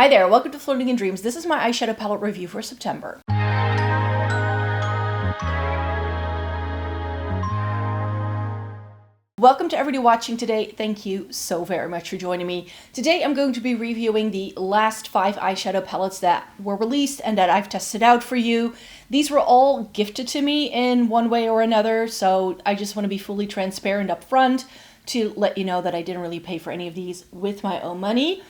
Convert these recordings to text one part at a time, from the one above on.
Hi there, welcome to Floating in Dreams. This is my eyeshadow palette review for September. Welcome to everybody watching today. Thank you so very much for joining me. Today I'm going to be reviewing the last 5 eyeshadow palettes that were released and that I've tested out for you. These were all gifted to me in one way or another, so I just want to be fully transparent up front to let you know that I didn't really pay for any of these with my own money.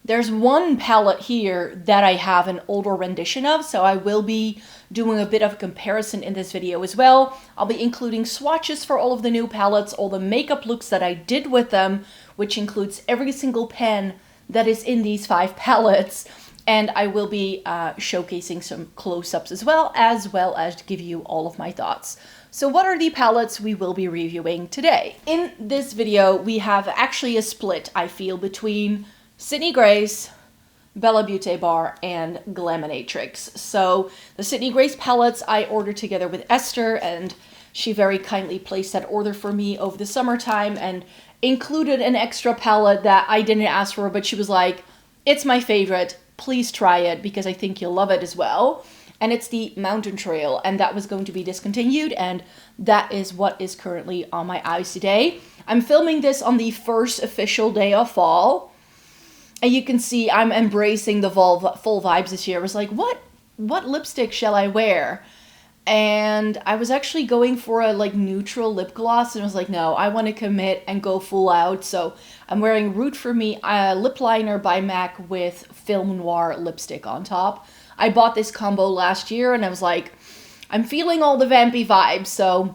There's one palette here that I have an older rendition of, so I will be doing a bit of a comparison in this video as well. I'll be including swatches for all of the new palettes, all the makeup looks that I did with them, which includes every single pen that is in these 5 palettes. And I will be showcasing some close-ups as well as give you all of my thoughts. So what are the palettes we will be reviewing today? In this video, we have actually a split, I feel, between Sydney Grace, Bella Beauté Bar, and Glaminatrix. So the Sydney Grace palettes I ordered together with Esther, and she very kindly placed that order for me over the summertime and included an extra palette that I didn't ask for, but she was like, it's my favorite, please try it because I think you'll love it as well. And it's the Mountain Trail, and that was going to be discontinued, and that is what is currently on my eyes today. I'm filming this on the first official day of fall. And you can see I'm embracing the full vibes this year. I was like, what lipstick shall I wear? And I was actually going for a neutral lip gloss, and I was like, no, I want to commit and go full out. So I'm wearing Root For Me lip liner by MAC with Film Noir lipstick on top. I bought this combo last year, and I was like, I'm feeling all the vampy vibes, so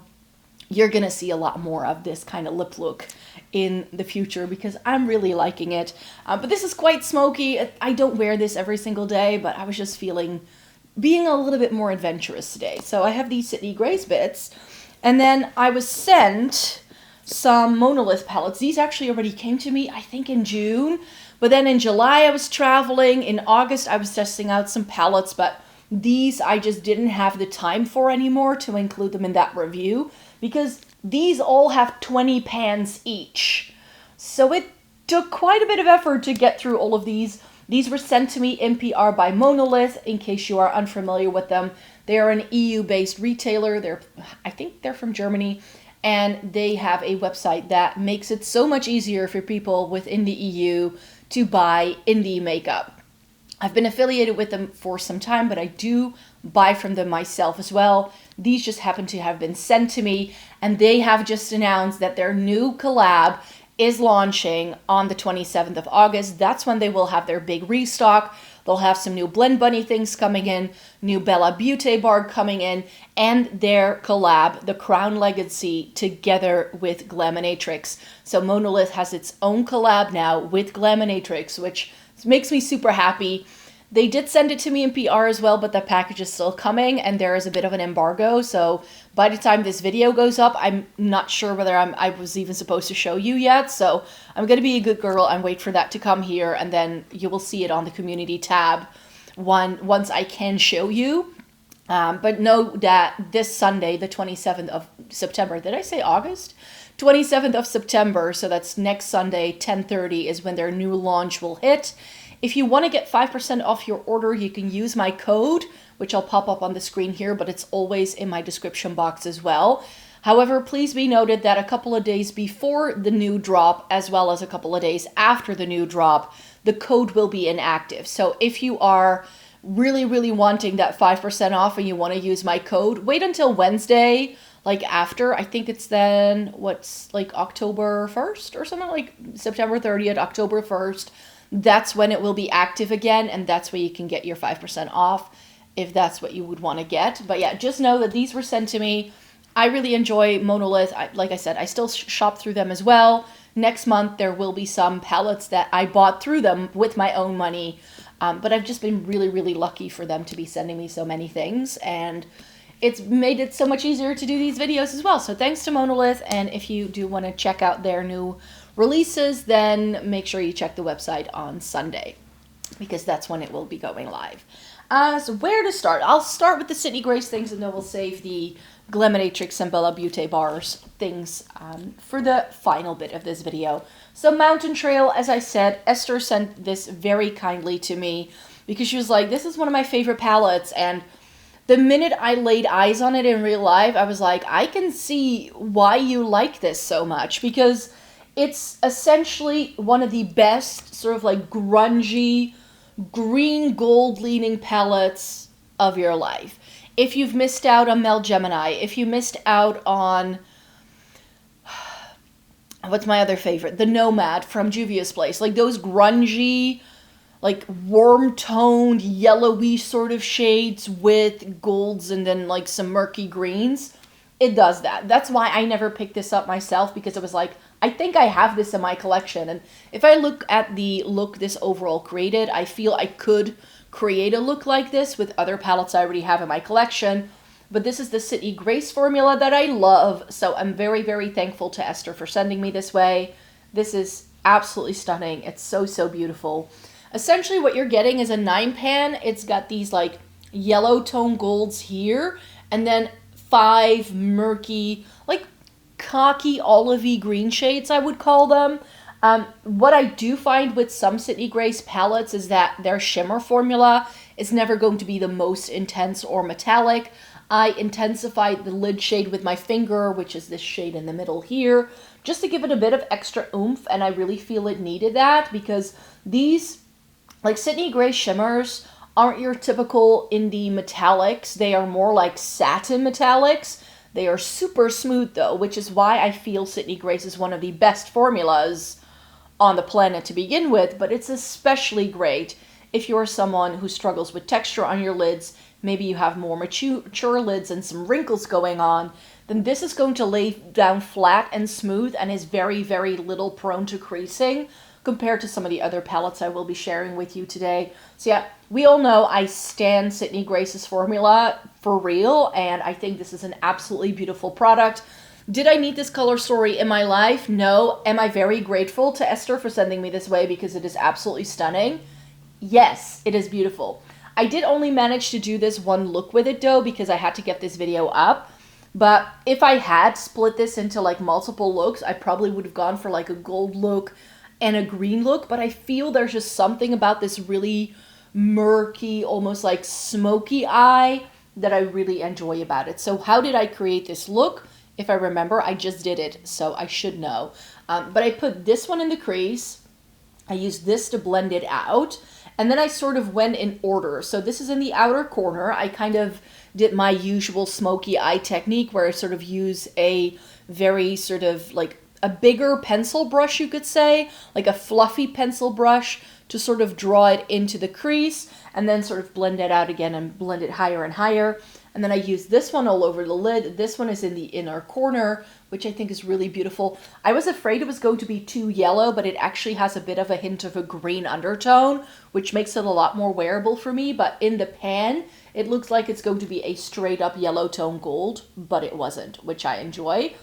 you're gonna see a lot more of this kind of lip look in the future because I'm really liking it. But this is quite smoky. I don't wear this every single day, but I was just feeling being a little bit more adventurous today. So I have these Sydney Grace bits, and then I was sent some MONOLITH palettes. These actually already came to me, I think in June, but then in July I was traveling. In August I was testing out some palettes, but these I just didn't have the time for anymore to include them in that review because these all have 20 pans each. So it took quite a bit of effort to get through all of these. These were sent to me in PR by MONOLITH, in case you are unfamiliar with them. They are an EU-based retailer. I think they're from Germany, and they have a website that makes it so much easier for people within the EU to buy indie makeup. I've been affiliated with them for some time, but I do buy from them myself as well. These just happen to have been sent to me, and they have just announced that their new collab is launching on the 27th of August. That's when they will have their big restock. They'll have some new Blend Bunny things coming in, new Bella Beauté Bar coming in, and their collab, the Crown Legacy, together with Glaminatrix. So MONOLITH has its own collab now with Glaminatrix, which makes me super happy. They did send it to me in PR as well, but the package is still coming and there is a bit of an embargo. So by the time this video goes up, I'm not sure whether I was even supposed to show you yet. So I'm going to be a good girl and wait for that to come here, and then you will see it on the community tab once I can show you. But know that this Sunday, the 27th of September, did I say August? 27th of September, so that's next Sunday, 10:30 is when their new launch will hit. If you want to get 5% off your order, you can use my code, which I'll pop up on the screen here, but it's always in my description box as well. However, please be noted that a couple of days before the new drop, as well as a couple of days after the new drop, the code will be inactive. So if you are really wanting that 5% off and you want to use my code, wait until Wednesday, after, I think it's then, October 1st or something, like September 30th, October 1st. That's when it will be active again, and that's where you can get your 5% off if that's what you would want to get. But yeah, just know that these were sent to me. I really enjoy MONOLITH. Like I said, I still shop through them as well. Next month, there will be some palettes that I bought through them with my own money. But I've just been really lucky for them to be sending me so many things, and it's made it so much easier to do these videos as well. So thanks to MONOLITH, and if you do want to check out their new releases, then make sure you check the website on Sunday. because that's when it will be going live. So where to start? I'll start with the Sydney Grace things, and then we'll save the Glaminatrix and Bella Beauté bars things for the final bit of this video. So Mountain Trail, as I said, Esther sent this very kindly to me because she was like, this is one of my favorite palettes, and the minute I laid eyes on it in real life, I was like, I can see why you like this so much, because it's essentially one of the best sort of like grungy, green gold leaning palettes of your life. If you've missed out on Mel Gemini, if you missed out on, what's my other favorite? The Nomad from Juvia's Place. Like those grungy, like warm-toned, yellowy sort of shades with golds and then like some murky greens. It does that. That's why I never picked this up myself, because it was like, I think I have this in my collection. And if I look at the look this overall created, I feel I could create a look like this with other palettes I already have in my collection. But this is the Sydney Grace formula that I love. So I'm very, very thankful to Esther for sending me this way. This is absolutely stunning. It's so, so beautiful. Essentially what you're getting is a 9-pan. It's got these like yellow tone golds here, and then 5 murky, like cocky olivey green shades, I would call them. What I do find with some Sydney Grace palettes is that their shimmer formula is never going to be the most intense or metallic. I intensified the lid shade with my finger, which is this shade in the middle here, just to give it a bit of extra oomph, and I really feel it needed that, because these, like Sydney Grace shimmers, aren't your typical indie metallics. They are more like satin metallics. They are super smooth though, which is why I feel Sydney Grace is one of the best formulas on the planet to begin with, but it's especially great if you're someone who struggles with texture on your lids. Maybe you have more mature lids and some wrinkles going on, then this is going to lay down flat and smooth and is very, very little prone to creasing compared to some of the other palettes I will be sharing with you today. So yeah, we all know I stan Sydney Grace's formula for real, and I think this is an absolutely beautiful product. Did I need this color story in my life? No. Am I very grateful to Esther for sending me this way because it is absolutely stunning? Yes, it is beautiful. I did only manage to do this one look with it though, because I had to get this video up. But if I had split this into like multiple looks, I probably would have gone for like a gold look and a green look, but I feel there's just something about this really murky, almost like smoky eye that I really enjoy about it. So how did I create this look? If I remember, I just did it, so I should know. But I put this one in the crease. I used this to blend it out, and then I sort of went in order. So this is in the outer corner. I kind of did my usual smoky eye technique where I sort of use a very sort of like a bigger pencil brush, you could say, like a fluffy pencil brush, to sort of draw it into the crease and then sort of blend it out again and blend it higher and higher. And then I use this one all over the lid. This one is in the inner corner, which I think is really beautiful. I was afraid it was going to be too yellow, but it actually has a bit of a hint of a green undertone, which makes it a lot more wearable for me. But in the pan, it looks like it's going to be a straight up yellow tone gold, but it wasn't, which I enjoy.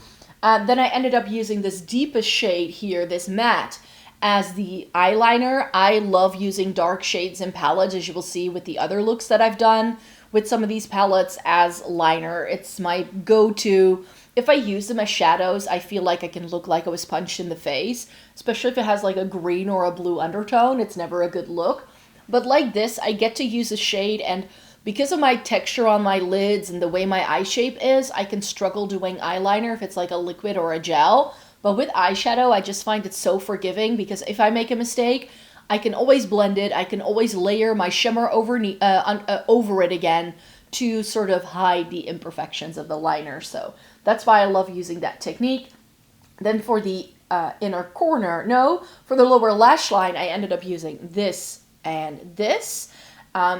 Then I ended up using this deepest shade here, this matte, as the eyeliner. I love using dark shades in palettes, as you will see with the other looks that I've done with some of these palettes as liner. It's my go-to. If I use them as shadows, I feel like I can look like I was punched in the face, especially if it has like a green or a blue undertone. It's never a good look. But like this, I get to use a shade, and because of my texture on my lids and the way my eye shape is, I can struggle doing eyeliner if it's like a liquid or a gel. But with eyeshadow, I just find it so forgiving, because if I make a mistake, I can always blend it. I can always layer my shimmer over it again to sort of hide the imperfections of the liner. So that's why I love using that technique. Then for the inner corner, for the lower lash line, I ended up using this and this.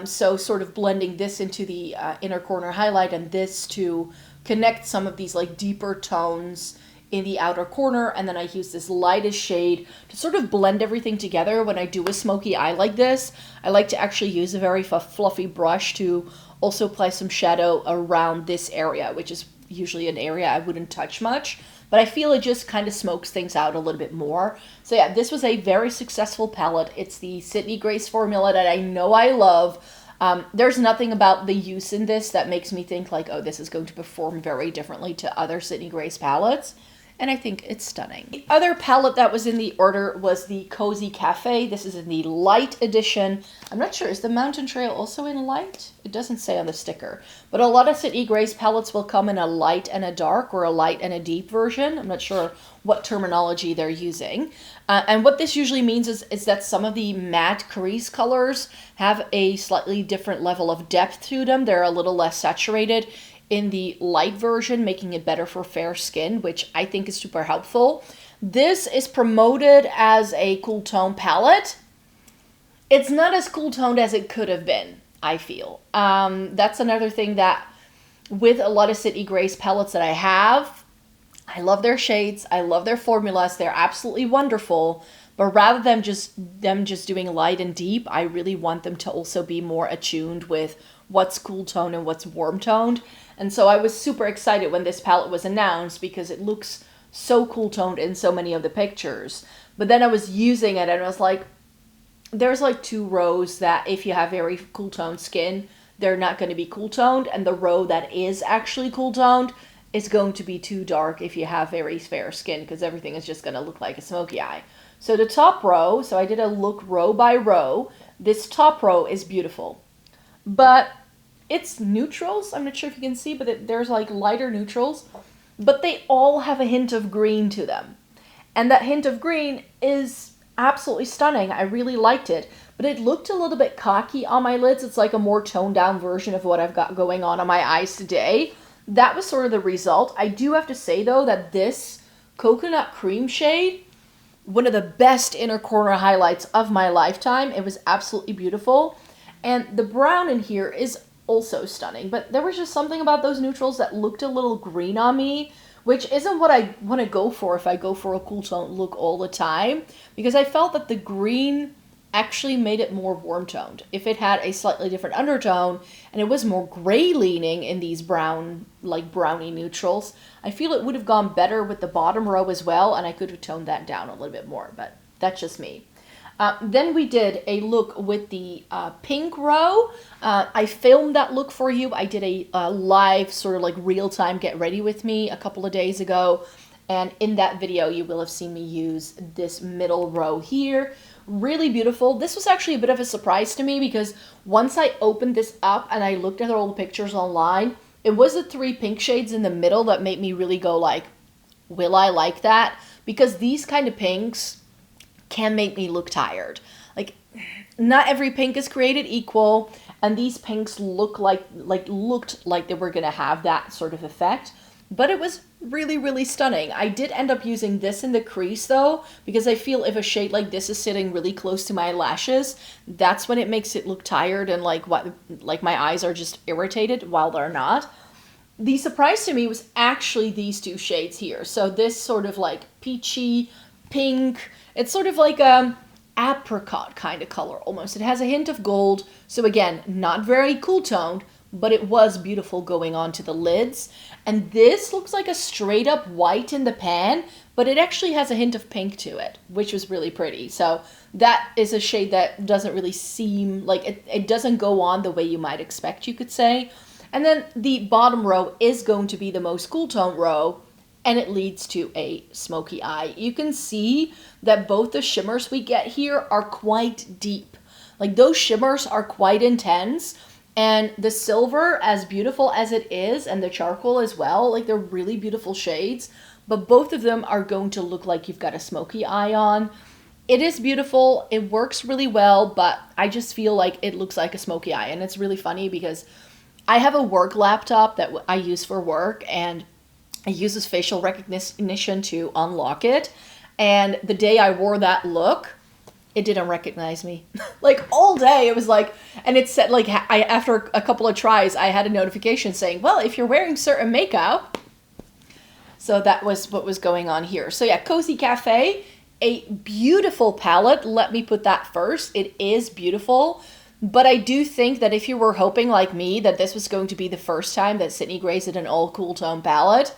So sort of blending this into the inner corner highlight and this to connect some of these like deeper tones in the outer corner. And then I use this lightest shade to sort of blend everything together. When I do a smoky eye like this, I like to actually use a very fluffy brush to also apply some shadow around this area, which is usually an area I wouldn't touch much. but I feel it just kind of smokes things out a little bit more. So yeah, this was a very successful palette. It's the Sydney Grace formula that I know I love. There's nothing about the use in this that makes me think like, oh, this is going to perform very differently to other Sydney Grace palettes. And I think it's stunning. The other palette that was in the order was the Cozy Café. This is in the light edition. I'm not sure, is the Mountain Trail also in light? It doesn't say on the sticker. But a lot of Sydney Grace palettes will come in a light and a dark, or a light and a deep version. I'm not sure what terminology they're using. And what this usually means is that some of the matte crease colors have a slightly different level of depth to them. They're a little less saturated in the light version, making it better for fair skin, which I think is super helpful. This is promoted as a cool tone palette. It's not as cool toned as it could have been, I feel. That's another thing that with a lot of Sydney Grace palettes that I have, I love their shades, I love their formulas, they're absolutely wonderful. But rather than them just doing light and deep, I really want them to also be more attuned with what's cool tone and what's warm toned. And so I was super excited when this palette was announced because it looks so cool toned in so many of the pictures. But then I was using it and I was like, there's like 2 rows that if you have very cool toned skin, they're not going to be cool toned. And the row that is actually cool toned is going to be too dark if you have very fair skin, because everything is just going to look like a smoky eye. So the top row, so I did a look row by row. This top row is beautiful. But it's neutrals. I'm not sure if you can see, but there's like lighter neutrals. But they all have a hint of green to them. And that hint of green is absolutely stunning. I really liked it. But it looked a little bit cocky on my lids. It's like a more toned down version of what I've got going on my eyes today. That was sort of the result. I do have to say, though, that this coconut cream shade, one of the best inner corner highlights of my lifetime. It was absolutely beautiful. And the brown in here is also stunning. But there was just something about those neutrals that looked a little green on me, which isn't what I want to go for if I go for a cool tone look all the time. Because I felt that the green actually made it more warm toned. If it had a slightly different undertone and it was more gray leaning in these brown, like brownie neutrals, I feel it would have gone better with the bottom row as well, and I could have toned that down a little bit more, but that's just me. Then we did a look with the pink row. I filmed that look for you. I did a live sort of like real-time get ready with me a couple of days ago, and in that video you will have seen me use this middle row here. Really beautiful. This was actually a bit of a surprise to me because once I opened this up and I looked at all the pictures online, it was the 3 pink shades in the middle that made me really go like, will I like that? Because these kind of pinks can make me look tired. Like, not every pink is created equal, and these pinks looked like they were gonna have that sort of effect. But it was really, really stunning. I did end up using this in the crease though, because I feel if a shade like this is sitting really close to my lashes, that's when it makes it look tired and like my eyes are just irritated while they're not. The surprise to me was actually these 2 shades here. So this sort of like peachy pink, it's sort of like apricot kind of color almost. It has a hint of gold. So again, not very cool toned, but it was beautiful going on to the lids. And this looks like a straight up white in the pan, but it actually has a hint of pink to it, which was really pretty. So that is a shade that doesn't really seem like it doesn't go on the way you might expect, you could say. And then the bottom row is going to be the most cool tone row, and it leads to a smoky eye. You can see that both the shimmers we get here are quite deep. Like those shimmers are quite intense. And the silver, as beautiful as it is, and the charcoal as well, like they're really beautiful shades, but both of them are going to look like you've got a smoky eye on. It is beautiful, it works really well, but I just feel like it looks like a smoky eye. And it's really funny because I have a work laptop that I use for work, and it uses facial recognition to unlock it. And the day I wore that look, it didn't recognize me. Like all day, it was like, and it said like, after a couple of tries, I had a notification saying, well, if you're wearing certain makeup. So that was what was going on here. So yeah, Cozy Café, a beautiful palette. Let me put that first. It is beautiful. But I do think that if you were hoping like me that this was going to be the first time that Sydney Grace did an all cool tone palette,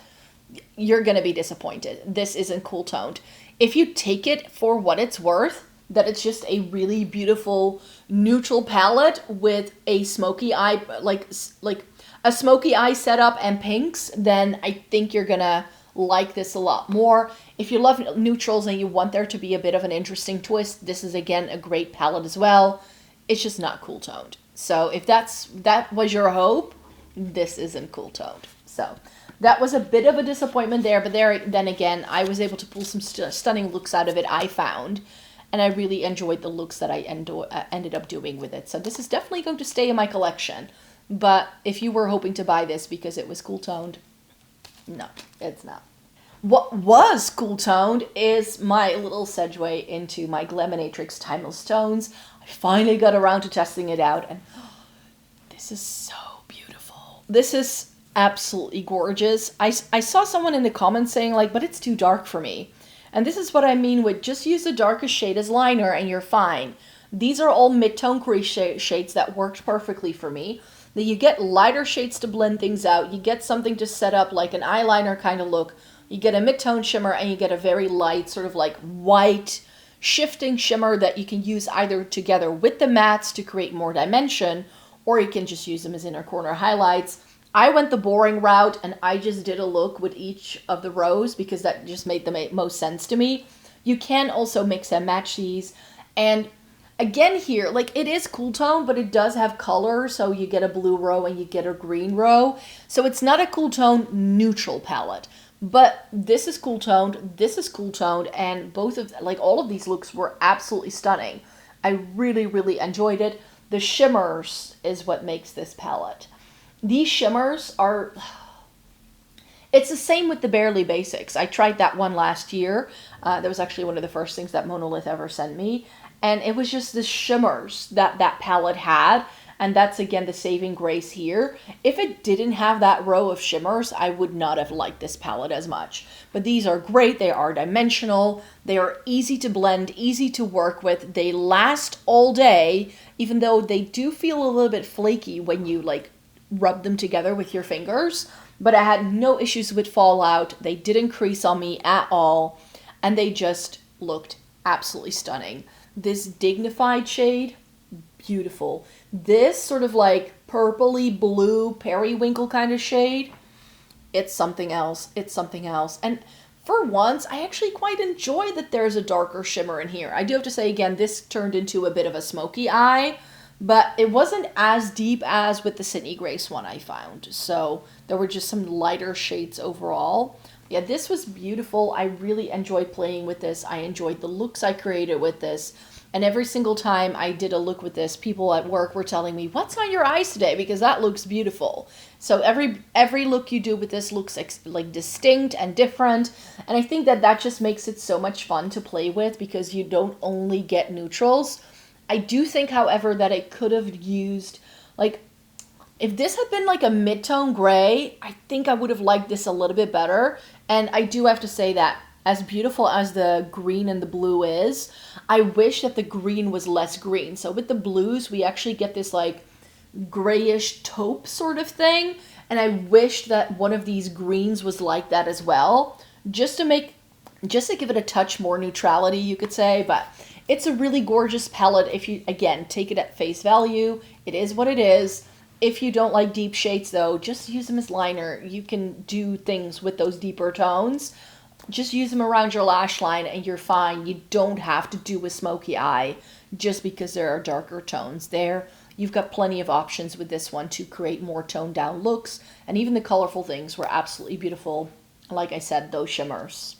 you're going to be disappointed. This isn't cool toned. If you take it for what it's worth, that it's just a really beautiful neutral palette with a smoky eye, like a smoky eye setup and pinks, then I think you're going to like this a lot more. If you love neutrals and you want there to be a bit of an interesting twist, this is again a great palette as well. It's just not cool toned. So if that was your hope, this isn't cool toned. So that was a bit of a disappointment there, but then again, I was able to pull some stunning looks out of it, I found, and I really enjoyed the looks that I ended up doing with it. So this is definitely going to stay in my collection. But if you were hoping to buy this because it was cool toned, no, it's not. What was cool toned is my little segue into my Glaminatrix Timeless Tones. I finally got around to testing it out, and this is so beautiful. This is absolutely gorgeous. I saw someone in the comments saying like, but it's too dark for me. And this is what I mean with just use the darkest shade as liner and you're fine. These are all mid-tone crease shades that worked perfectly for me. That you get lighter shades to blend things out. You get something to set up like an eyeliner kind of look. You get a mid-tone shimmer and you get a very light sort of like white shifting shimmer that you can use either together with the mattes to create more dimension, or you can just use them as inner corner highlights. I went the boring route and I just did a look with each of the rows because that just made the most sense to me. You can also mix and match these. And again here, like it is cool tone, but it does have color. So you get a blue row and you get a green row. So it's not a cool tone neutral palette. But this is cool toned, this is cool toned, and both of, like all of these looks were absolutely stunning. I really, really enjoyed it. The shimmers is what makes this palette. These shimmers are, it's the same with the Barely Basics. I tried that one last year. That was actually one of the first things that MONOLITH ever sent me. And it was just the shimmers that that palette had. And that's, again, the saving grace here. If it didn't have that row of shimmers, I would not have liked this palette as much. But these are great. They are dimensional. They are easy to blend, easy to work with. They last all day, even though they do feel a little bit flaky when you, like, rub them together with your fingers. But I had no issues with fallout. They didn't crease on me at all. And they just looked absolutely stunning. This dignified shade, beautiful. This sort of like purpley blue periwinkle kind of shade, it's something else. It's something else. And for once, I actually quite enjoy that there's a darker shimmer in here. I do have to say, again, this turned into a bit of a smoky eye, but it wasn't as deep as with the Sydney Grace one I found. So there were just some lighter shades overall. Yeah, this was beautiful. I really enjoyed playing with this. I enjoyed the looks I created with this. And every single time I did a look with this, people at work were telling me, what's on your eyes today? Because that looks beautiful. So every look you do with this looks like distinct and different. And I think that that just makes it so much fun to play with because you don't only get neutrals. I do think, however, that it could have used, like, if this had been like a mid-tone gray, I think I would have liked this a little bit better. And I do have to say that as beautiful as the green and the blue is, I wish that the green was less green. So with the blues, we actually get this like grayish taupe sort of thing. And I wish that one of these greens was like that as well, just to give it a touch more neutrality, you could say. But it's a really gorgeous palette if you, again, take it at face value. It is what it is. If you don't like deep shades though, just use them as liner. You can do things with those deeper tones. Just use them around your lash line and you're fine. You don't have to do a smoky eye just because there are darker tones there. You've got plenty of options with this one to create more toned down looks. And even the colorful things were absolutely beautiful. Like I said, those shimmers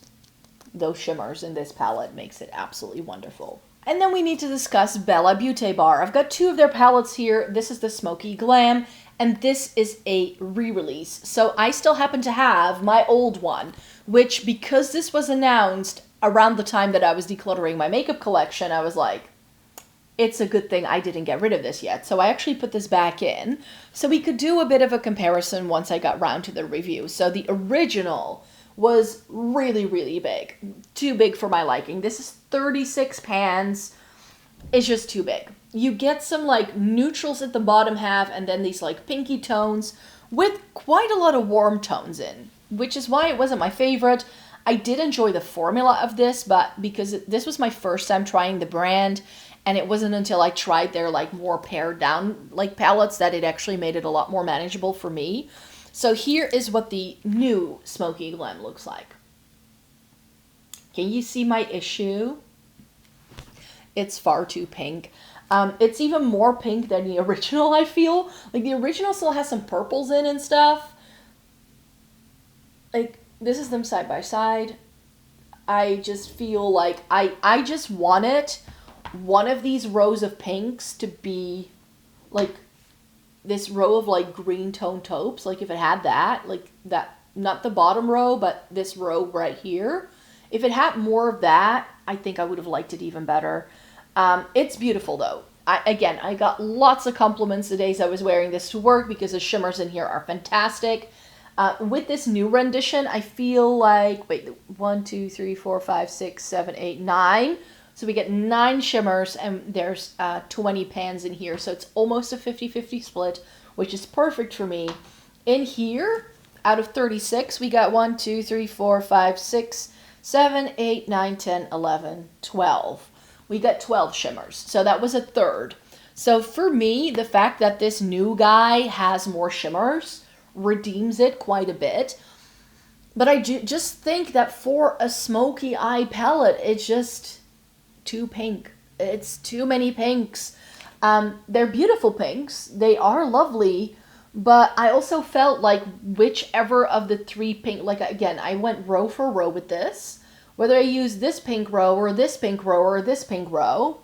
in this palette makes it absolutely wonderful. And then we need to discuss Bella Beauté Bar. I've got two of their palettes here. This is the Smoky Glam, and this is a re-release. So I still happen to have my old one, which, because this was announced around the time that I was decluttering my makeup collection, I was like, it's a good thing I didn't get rid of this yet. So I actually put this back in so we could do a bit of a comparison once I got round to the review. So the original was really, really big. Too big for my liking. This is 36 pans. It's just too big. You get some like neutrals at the bottom half and then these like pinky tones with quite a lot of warm tones in. which is why it wasn't my favorite. I did enjoy the formula of this, but because this was my first time trying the brand, and it wasn't until I tried their like more pared down like palettes that it actually made it a lot more manageable for me. So here is what the new Smoky Glam looks like. Can you see my issue? It's far too pink. It's even more pink than the original, I feel. Like, the original still has some purples in and stuff. Like, this is them side by side. I just feel like I just wanted one of these rows of pinks to be, like, this row of, like, green tone taupes. Like, if it had that, like, that, not the bottom row, but this row right here. If it had more of that, I think I would have liked it even better. It's beautiful though. I got lots of compliments the days I was wearing this to work because the shimmers in here are fantastic. With this new rendition, I feel like, wait, 1, 2, 3, 4, 5, 6, 7, 8, 9. So we get 9 shimmers and there's 20 pans in here. So it's almost a 50-50 split, which is perfect for me. In here, out of 36, we got 1, 2, 3, 4, 5, 6, 7, 8, 9, 10, 11, 12. We got 12 shimmers. So that was a third. So for me, the fact that this new guy has more shimmers redeems it quite a bit. But I just think that for a smoky eye palette, it's just too pink. It's too many pinks. They're beautiful pinks. They are lovely. But I also felt like whichever of the 3 pink, like again, I went row for row with this. Whether I use this pink row or this pink row or this pink row,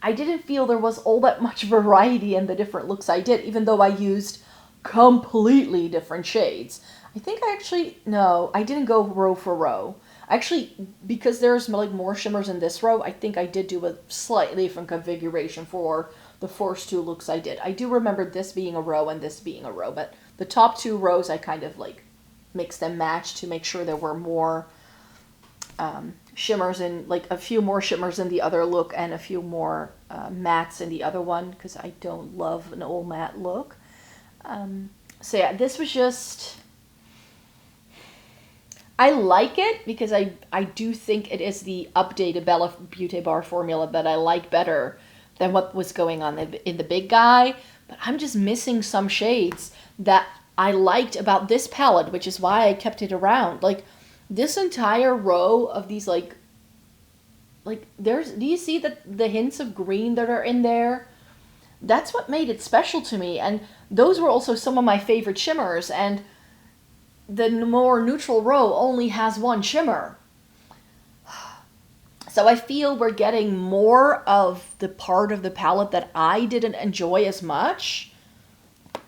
I didn't feel there was all that much variety in the different looks I did, even though I used completely different shades. I think no, I didn't go row for row. Actually, because there's like more shimmers in this row, I think I did do a slightly different configuration for the first 2 looks I did. I do remember this being a row and this being a row, but the top 2 rows I kind of like mixed and matched to make sure there were more shimmers in, like a few more shimmers in the other look and a few more mattes in the other one, because I don't love an all matte look. So yeah, this was just, I like it because I do think it is the updated Bella Beauté Bar formula that I like better than what was going on in the big guy, but I'm just missing some shades that I liked about this palette, which is why I kept it around. Like, this entire row of these, like there's, do you see the hints of green that are in there? That's what made it special to me, and those were also some of my favorite shimmers, and the more neutral row only has 1 shimmer. So I feel we're getting more of the part of the palette that I didn't enjoy as much,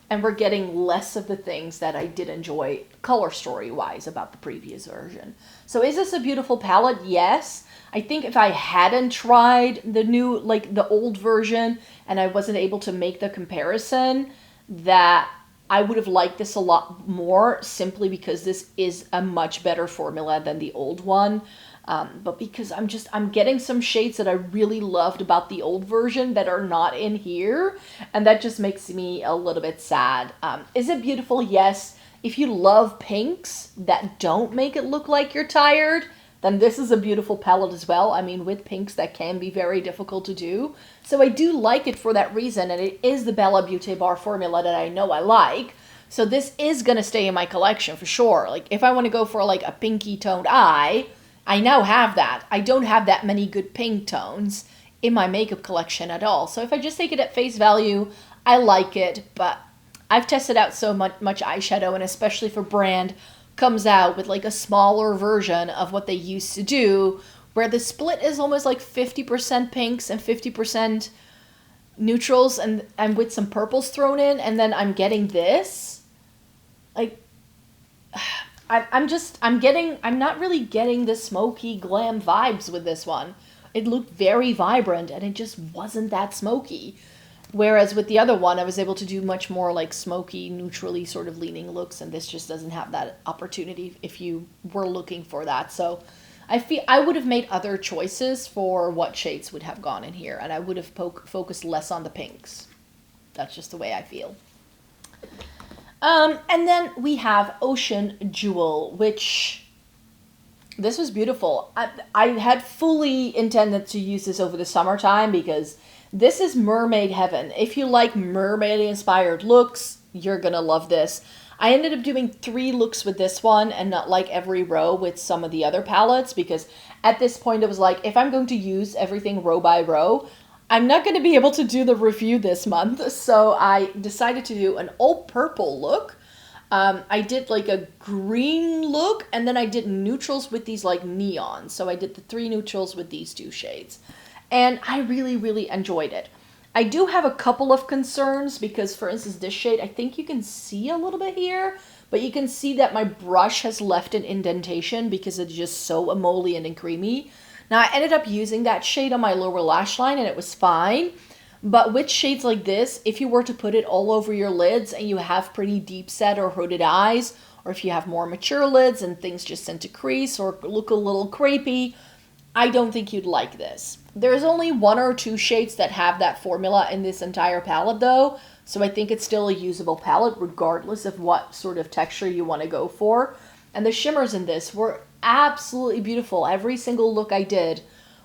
and we're getting less of the things that I did enjoy color story-wise about the previous version. So is this a beautiful palette? Yes. I think if I hadn't tried the new, like the old version, and I wasn't able to make the comparison, that I would have liked this a lot more, simply because this is a much better formula than the old one. But because I'm getting some shades that I really loved about the old version that are not in here, and that just makes me a little bit sad. Is it beautiful? Yes. If you love pinks that don't make it look like you're tired, then this is a beautiful palette as well. I mean, with pinks, that can be very difficult to do. So I do like it for that reason, and it is the Bella Beauté Bar formula that I know I like. So this is going to stay in my collection for sure. Like, if I want to go for like a pinky toned eye, I now have that. I don't have that many good pink tones in my makeup collection at all. So if I just take it at face value, I like it, but I've tested out so much eyeshadow, and especially for brand comes out with like a smaller version of what they used to do, where the split is almost like 50% pinks and 50% neutrals and with some purples thrown in, and then I'm getting this. Like, I'm not really getting the smoky glam vibes with this one. It looked very vibrant and it just wasn't that smoky. Whereas with the other one, I was able to do much more like smoky, neutrally sort of leaning looks, and this just doesn't have that opportunity if you were looking for that. So I feel I would have made other choices for what shades would have gone in here, and I would have focused less on the pinks. That's just the way I feel. And then we have Ocean Jewel, which this was beautiful. I had fully intended to use this over the summertime because this is mermaid heaven. If you like mermaid inspired looks, you're gonna love this. I ended up doing 3 looks with this one and not like every row with some of the other palettes, because at this point it was like, if I'm going to use everything row by row, I'm not going to be able to do the review this month. So I decided to do an all purple look. I did like a green look, and then I did neutrals with these like neons. So I did the 3 neutrals with these 2 shades. And I really, really enjoyed it. I do have a couple of concerns because, for instance, this shade, I think you can see a little bit here, but you can see that my brush has left an indentation because it's just so emollient and creamy. Now, I ended up using that shade on my lower lash line and it was fine. But with shades like this, if you were to put it all over your lids and you have pretty deep set or hooded eyes, or if you have more mature lids and things just tend to crease or look a little crepey, I don't think you'd like this. There's only 1 or 2 shades that have that formula in this entire palette though, so I think it's still a usable palette regardless of what sort of texture you want to go for. And the shimmers in this were absolutely beautiful. Every single look I did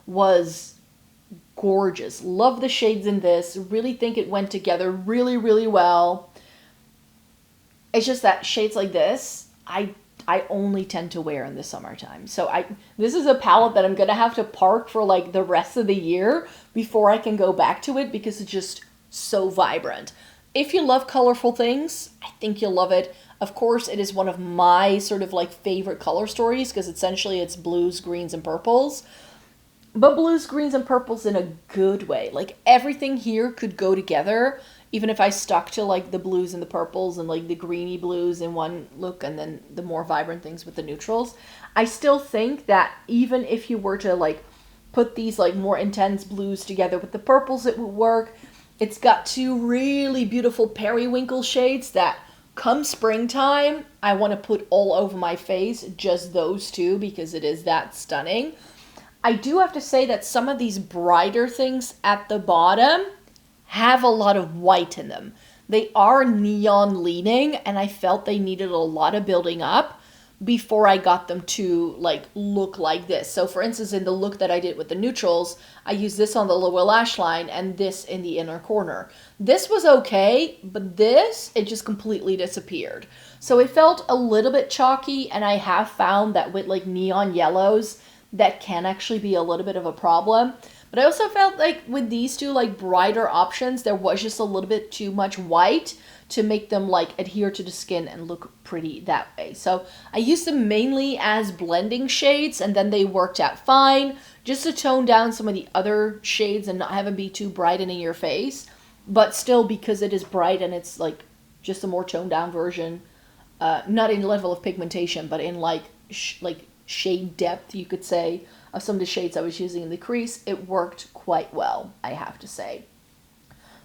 was gorgeous. Love the shades in this. Really think it went together really, really well. It's just that shades like this, I only tend to wear in the summertime. So this is a palette that I'm going to have to park for like the rest of the year before I can go back to it because it's just so vibrant. If you love colorful things, I think you'll love it. Of course, it is one of my sort of like favorite color stories because essentially it's blues, greens, and purples. But blues, greens, and purples in a good way. Like everything here could go together. Even if I stuck to like the blues and the purples and like the greeny blues in one look and then the more vibrant things with the neutrals, I still think that even if you were to like put these like more intense blues together with the purples, it would work. It's got 2 really beautiful periwinkle shades that come springtime, I want to put all over my face, just those 2 because it is that stunning. I do have to say that some of these brighter things at the bottom have a lot of white in them. They are neon leaning and I felt they needed a lot of building up before I got them to like look like this. So for instance, in the look that I did with the neutrals, I used this on the lower lash line and this in the inner corner. This was okay, but this, it just completely disappeared. So it felt a little bit chalky, and I have found that with like neon yellows, that can actually be a little bit of a problem. But I also felt like with these 2 like brighter options, there was just a little bit too much white to make them like adhere to the skin and look pretty that way. So I used them mainly as blending shades, and then they worked out fine just to tone down some of the other shades and not have them be too bright and in your face. But still, because it is bright and it's like just a more toned down version, not in level of pigmentation, but in like shade depth, you could say, of some of the shades I was using in the crease, it worked quite well, I have to say.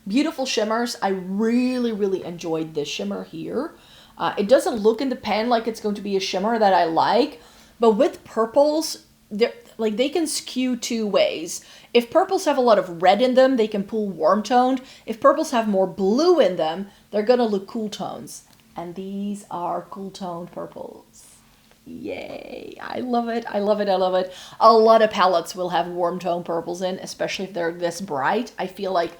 Beautiful shimmers. I really, really enjoyed this shimmer here. It doesn't look in the pan like it's going to be a shimmer that I like, but with purples, they can skew 2 ways. If purples have a lot of red in them, they can pull warm toned. If purples have more blue in them, they're gonna look cool tones. And these are cool toned purples. Yay, I love it, I love it, I love it. A lot of palettes will have warm tone purples in, especially if they're this bright. I feel like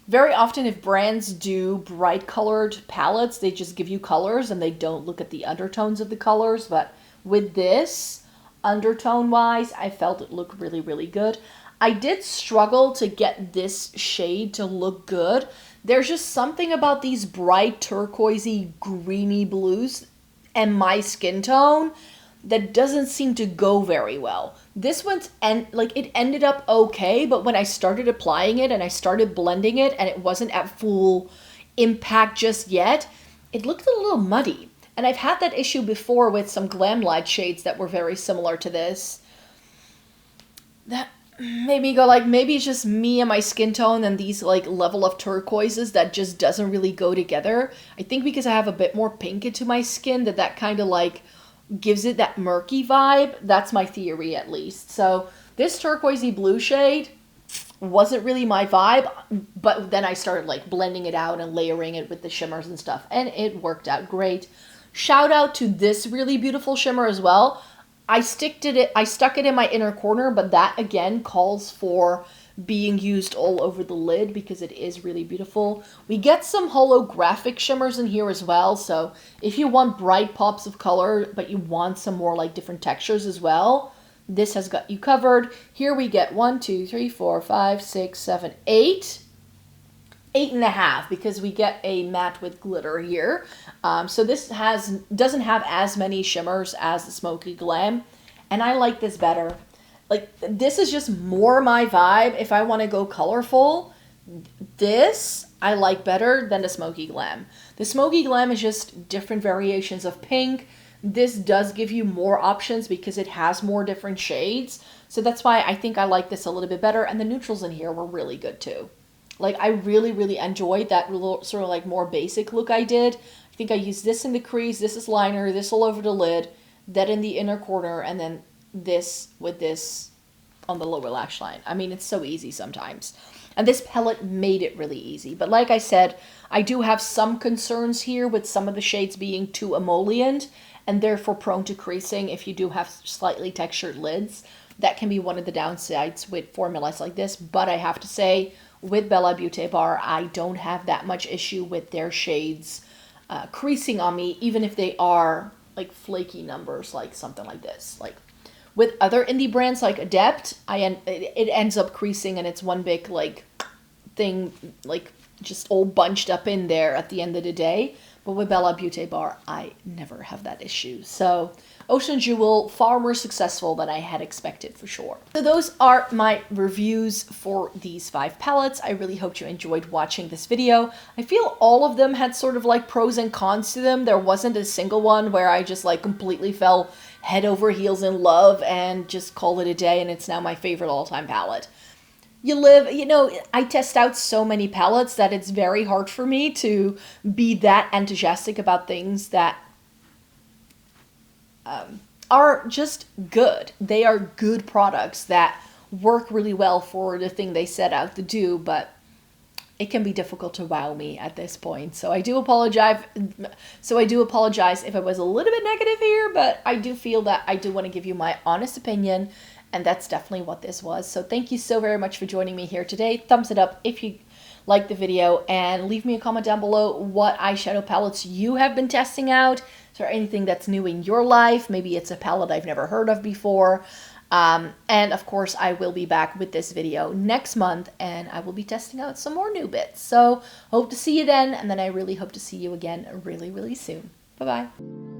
very often if brands do bright colored palettes, they just give you colors and they don't look at the undertones of the colors. But with this, undertone wise, I felt it looked really, really good. I did struggle to get this shade to look good. There's just something about these bright turquoisey greeny blues and my skin tone that doesn't seem to go very well. This one's it ended up okay, but when I started applying it and I started blending it and it wasn't at full impact just yet, it looked a little muddy. And I've had that issue before with some Glam light shades that were very similar to this. That made me go like, maybe it's just me and my skin tone and these like level of turquoises that just doesn't really go together. I think because I have a bit more pink into my skin that kind of like gives it that murky vibe. That's my theory at least. So this turquoisey blue shade, wasn't really my vibe, but then I started like blending it out and layering it with the shimmers and stuff, and it worked out great. Shout out to this really beautiful shimmer as well. I stuck it in my inner corner, but that again calls for being used all over the lid because it is really beautiful. We get some holographic shimmers in here as well, so if you want bright pops of color, but you want some more like different textures as well, this has got you covered. Here we get 1, 2, 3, 4, 5, 6, 7, 8. 8.5 because we get a matte with glitter here. So this doesn't have as many shimmers as the Smoky Glam, and I like this better. Like, this is just more my vibe. If I want to go colorful, this I like better than the Smoky Glam. The Smoky Glam is just different variations of pink. This does give you more options because it has more different shades. So that's why I think I like this a little bit better. And the neutrals in here were really good too. Like, I really, really enjoyed that little sort of like more basic look I did. I think I used this in the crease, this is liner, this all over the lid, that in the inner corner, and then this with this on the lower lash line. I mean, it's so easy sometimes. And this palette made it really easy. But like I said, I do have some concerns here with some of the shades being too emollient and therefore prone to creasing if you do have slightly textured lids. That can be one of the downsides with formulas like this. But I have to say, with Bella Beauté Bar, I don't have that much issue with their shades creasing on me, even if they are like flaky numbers, like something like this. Like with other indie brands like Adept, it ends up creasing and it's one big like thing, like just all bunched up in there at the end of the day. But with Bella Beauté Bar, I never have that issue. So Ocean Jewel, far more successful than I had expected for sure. So those are my reviews for these 5 palettes. I really hope you enjoyed watching this video. I feel all of them had sort of like pros and cons to them. There wasn't a single one where I just like completely fell head over heels in love and just call it a day and it's now my favorite all-time palette. You know, I test out so many palettes that it's very hard for me to be that enthusiastic about things that are just good. They are good products that work really well for the thing they set out to do, but it can be difficult to wow me at this point. So I do apologize. If I was a little bit negative here, but I do feel that I do want to give you my honest opinion, and that's definitely what this was. So thank you so very much for joining me here today. Thumbs it up if you liked the video, and leave me a comment down below what eyeshadow palettes you have been testing out. Is there anything that's new in your life? Maybe it's a palette I've never heard of before. And of course, I will be back with this video next month, and I will be testing out some more new bits. So hope to see you then, and then I really hope to see you again really, really soon. Bye-bye.